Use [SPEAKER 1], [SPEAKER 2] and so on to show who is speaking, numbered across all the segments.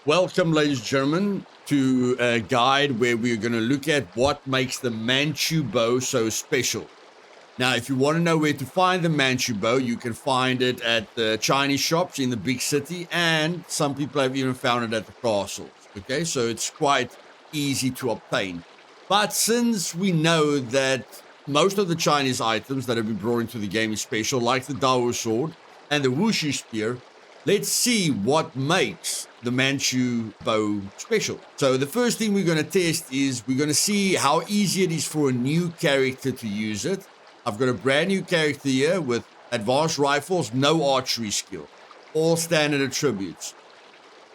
[SPEAKER 1] Welcome, ladies and gentlemen, to a guide where we're going to look at what makes the Manchu Bow so special. Now, if you want to know where to find the Manchu Bow, you can find it at the Chinese shops in the big city, and some people have even found it at the castles. Okay, so it's quite easy to obtain. But since we know that most of the Chinese items that have been brought into the game is special, like the Dao sword and the Wushu spear, let's see what makes the Manchu Bow special. So the first thing we're going to test is we're going to see how easy it is for a new character to use it. I've got a brand new character here with advanced rifles, no archery skill, all standard attributes.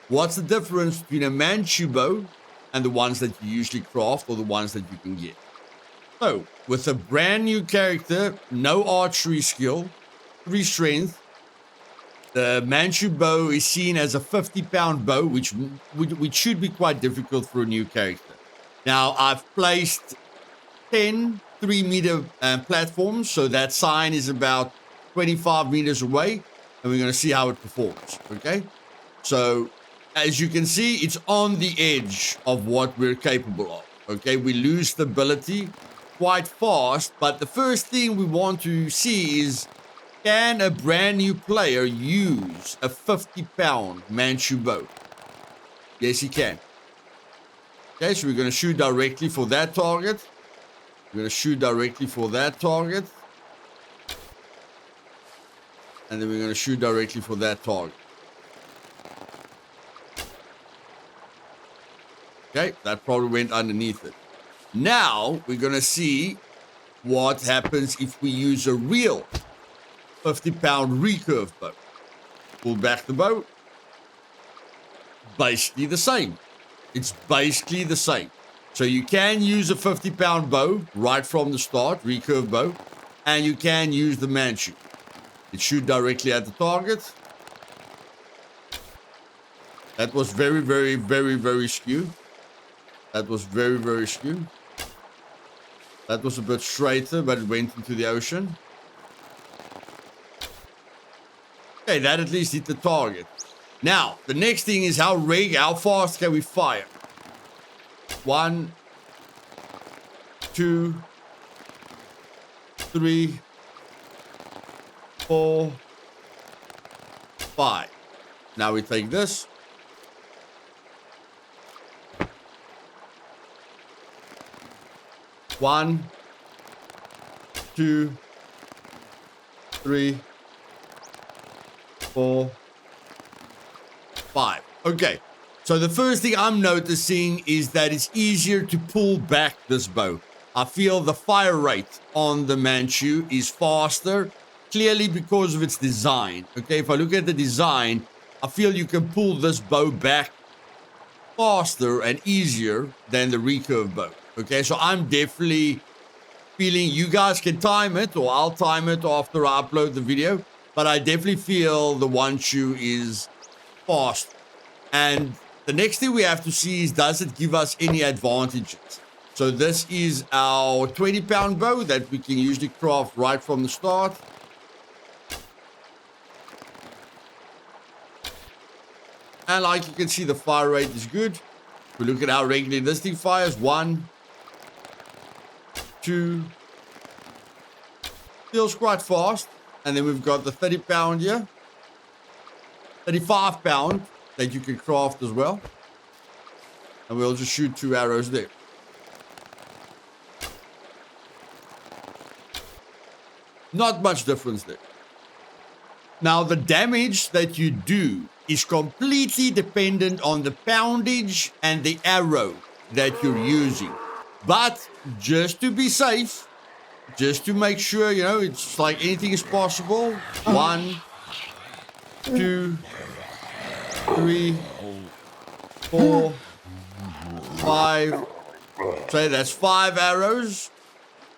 [SPEAKER 1] What's the difference between a Manchu Bow and the ones that you usually craft or the ones that you can get? So with a brand new character, no archery skill, 3 strength, the Manchu Bow is seen as a 50-pound bow, which should be quite difficult for a new character. Now, I've placed 10 3-meter platforms, so that sign is about 25 meters away, and we're going to see how it performs, okay? So, as you can see, it's on the edge of what we're capable of, okay? We lose stability quite fast, but the first thing we want to see is, can a brand new player use a 50-pound Manchu Bow? Yes, he can. Okay, so we're going to shoot directly for that target. We're going to shoot directly for that target. And then we're going to shoot directly for that target. Okay, that probably went underneath it. Now, we're going to see what happens if we use a real 50-pound recurve bow. Pull back the bow. Basically the same. It's basically the same. So you can use a 50-pound bow right from the start, recurve bow, and you can use the Manchu. It shoot directly at the target. That was very, very, very, very skew. That was very, very skew. That was a bit straighter, but it went into the ocean. Okay, that at least hit the target. Now, the next thing is how fast can we fire? 1, 2, 3, 4, 5. Now we take this. One, 2, 3, 4, 5. Okay, so the first thing I'm noticing is that it's easier to pull back this bow. I feel the fire rate on the Manchu is faster, clearly because of its design. Okay, if I look at the design, I feel you can pull this bow back faster and easier than the recurve bow. Okay, so I'm definitely feeling, you guys can time it, or I'll time it after I upload the video, but I definitely feel the Manchu is fast. And the next thing we have to see is, does it give us any advantages? So this is our 20-pound bow that we can usually craft right from the start. And like you can see, the fire rate is good. We look at how regularly this thing fires. 1, 2. Feels quite fast. And then we've got the 30-pound here. 35-pound that you can craft as well. And we'll just shoot 2 arrows there. Not much difference there. Now, the damage that you do is completely dependent on the poundage and the arrow that you're using. But just to be safe, just to make sure, you know, it's like anything is possible. 1, 2, 3, 4, 5. So that's 5 arrows.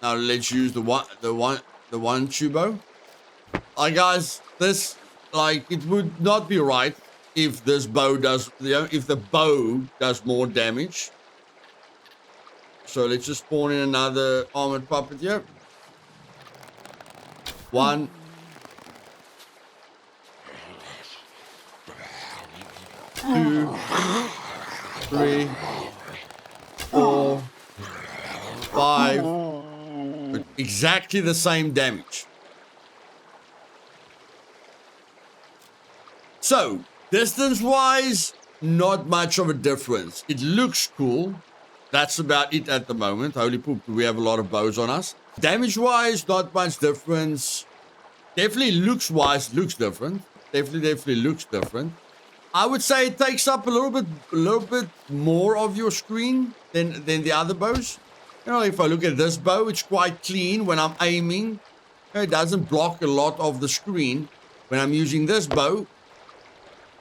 [SPEAKER 1] Now let's use the Manchu Bow. Guys, this, like, it would not be right if this bow does, you know, if the bow does more damage. So let's just spawn in another armored puppet here. 1, 2, 2, 3, 4, 5. But exactly the same damage. So, distance-wise, not much of a difference. It looks cool. That's about it at the moment. Holy poop, we have a lot of bows on us. Damage-wise, not much difference. Definitely looks-wise, looks different. Definitely looks different. I would say it takes up a little bit more of your screen than the other bows. You know, if I look at this bow, it's quite clean when I'm aiming. It doesn't block a lot of the screen. When I'm using this bow,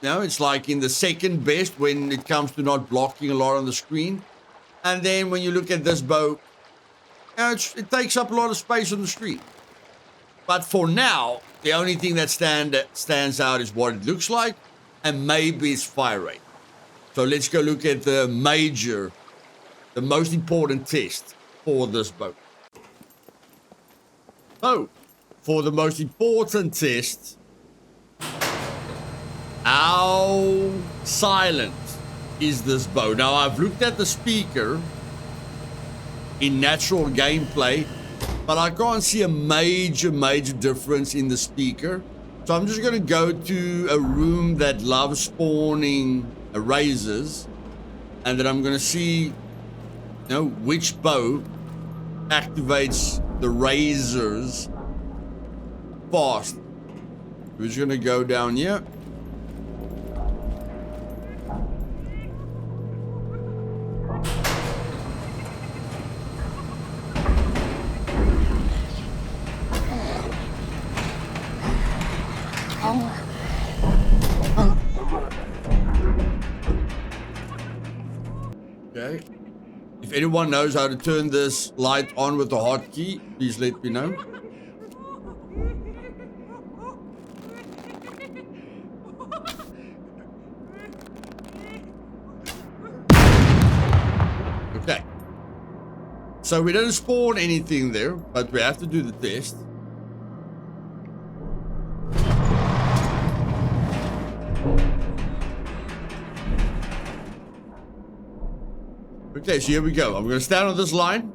[SPEAKER 1] you know, it's like in the second best when it comes to not blocking a lot on the screen. And then when you look at this bow, you know, it takes up a lot of space on the screen. But for now, the only thing that stands out is what it looks like, and maybe its fire rate. So let's go look at the most important test for this bow. So, for the most important test, how silent is this bow? Now, I've looked at the speaker in natural gameplay, but I can't see a major difference in the speaker. So I'm just going to go to a room that loves spawning razors, and then I'm going to see, you know, which bow activates the razors fast. We're just going to go down here. Okay. If anyone knows how to turn this light on with the hotkey, please let me know. Okay. So we didn't spawn anything there, but we have to do the test. Okay, so here we go. I'm going to stand on this line.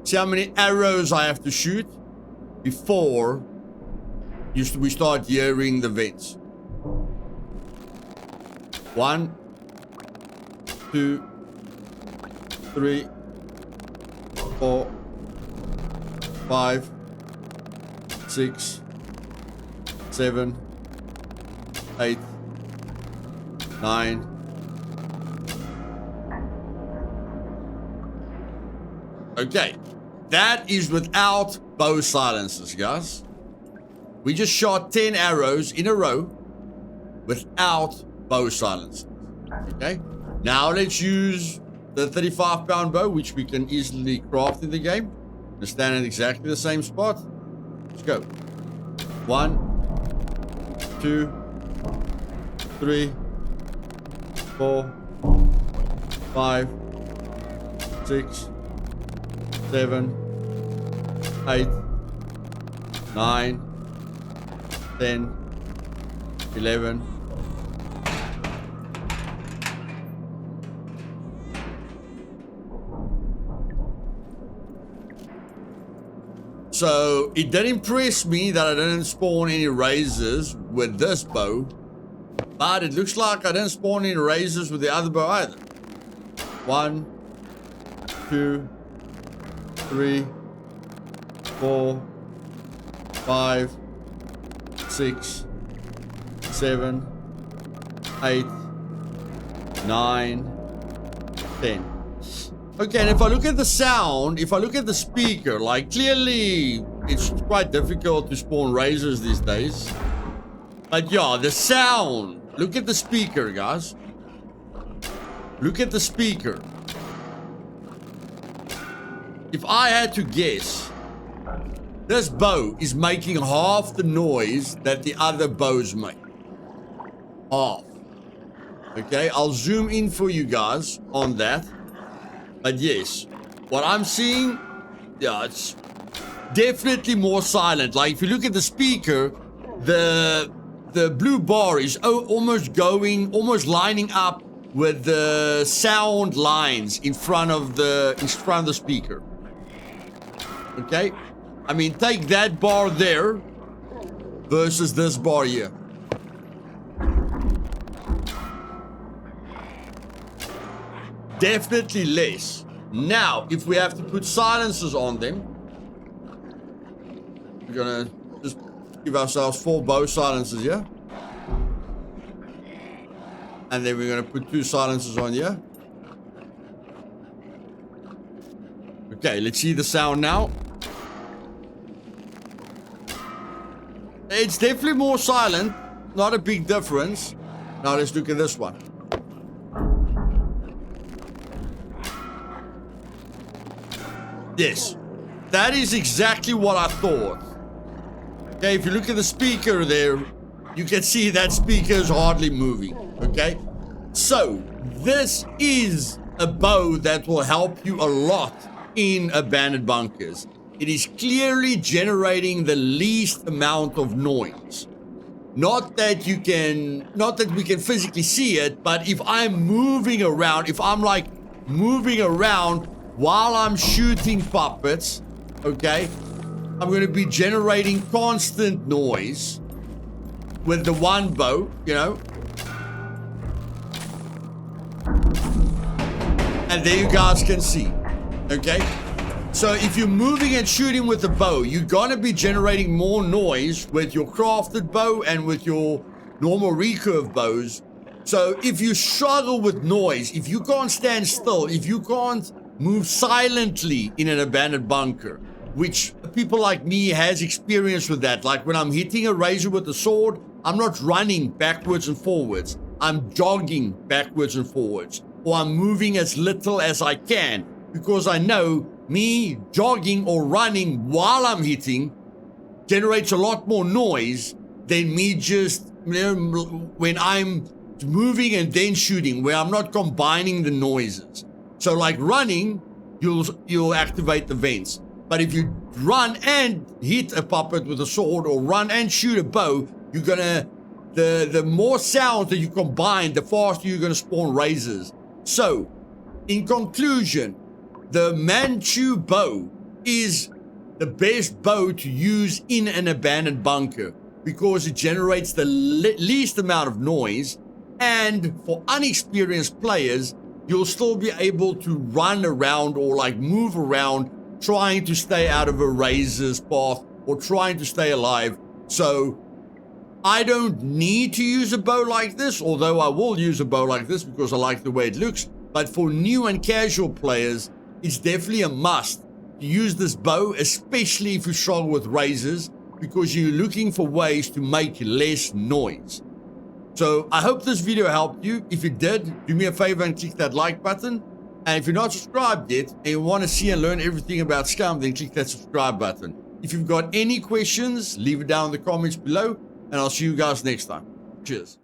[SPEAKER 1] See how many arrows I have to shoot before we start hearing the vents. 1, 2, 3, 4, 5, 6, 7, 8, 9. Okay, that is without bow silencers, guys. We just shot 10 arrows in a row without bow silencers. Okay, now let's use the 35-pound bow, which we can easily craft in the game. We're stand in exactly the same spot. Let's go. 1, 2, 3, 4, 5, 6, 7, 8, 9, 10, 11. So it did impress me that I didn't spawn any razors with this bow, but it looks like I didn't spawn any razors with the other bow either. 1, 2, 3, 4, 5, 6, 7, 8, 9, 10. Okay, and if I look at the sound, if I look at the speaker, like clearly it's quite difficult to spawn razors these days. But yeah, the sound. Look at the speaker, guys. Look at the speaker. If I had to guess, this bow is making half the noise that the other bows make. Half. Okay, I'll zoom in for you guys on that. But yes, what I'm seeing, yeah, it's definitely more silent. Like if you look at the speaker, the the blue bar is almost lining up with the sound lines in front of the speaker. Okay, I mean, take that bar there versus this bar here. Definitely less. Now, if we have to put silencers on them, we're gonna just give ourselves 4 bow silencers here. And then we're gonna put 2 silencers on here. Okay, let's see the sound now. It's definitely more silent, not a big difference. Now let's look at this one. Yes, that is exactly what I thought. Okay, if you look at the speaker there, you can see that speaker is hardly moving. Okay, so this is a bow that will help you a lot in abandoned bunkers. It is clearly generating the least amount of noise. Not that we can physically see it, but if I'm moving around, if I'm like moving around while I'm shooting puppets, okay, I'm going to be generating constant noise with the one bow, you know. And there you guys can see, okay? So if you're moving and shooting with the bow, you're going to be generating more noise with your crafted bow and with your normal recurve bows. So if you struggle with noise, if you can't stand still, if you can't move silently in an abandoned bunker, which people like me has experience with that. Like when I'm hitting a razor with a sword, I'm not running backwards and forwards. I'm jogging backwards and forwards, or I'm moving as little as I can, because I know me jogging or running while I'm hitting generates a lot more noise than me just, you know, when I'm moving and then shooting, where I'm not combining the noises. So like running, you'll activate the vents. But if you run and hit a puppet with a sword or run and shoot a bow, you're gonna, the more sounds that you combine, the faster you're gonna spawn razors. So, in conclusion, the Manchu Bow is the best bow to use in an abandoned bunker because it generates the least amount of noise, and for unexperienced players, you'll still be able to run around or like move around trying to stay out of a razor's path or trying to stay alive. So I don't need to use a bow like this, although I will use a bow like this because I like the way it looks. But for new and casual players, it's definitely a must to use this bow, especially if you struggle with razors, because you're looking for ways to make less noise. So I hope this video helped you. If it did, do me a favor and click that like button. And if you're not subscribed yet and you want to see and learn everything about Scum, then click that subscribe button. If you've got any questions, leave it down in the comments below, and I'll see you guys next time. Cheers.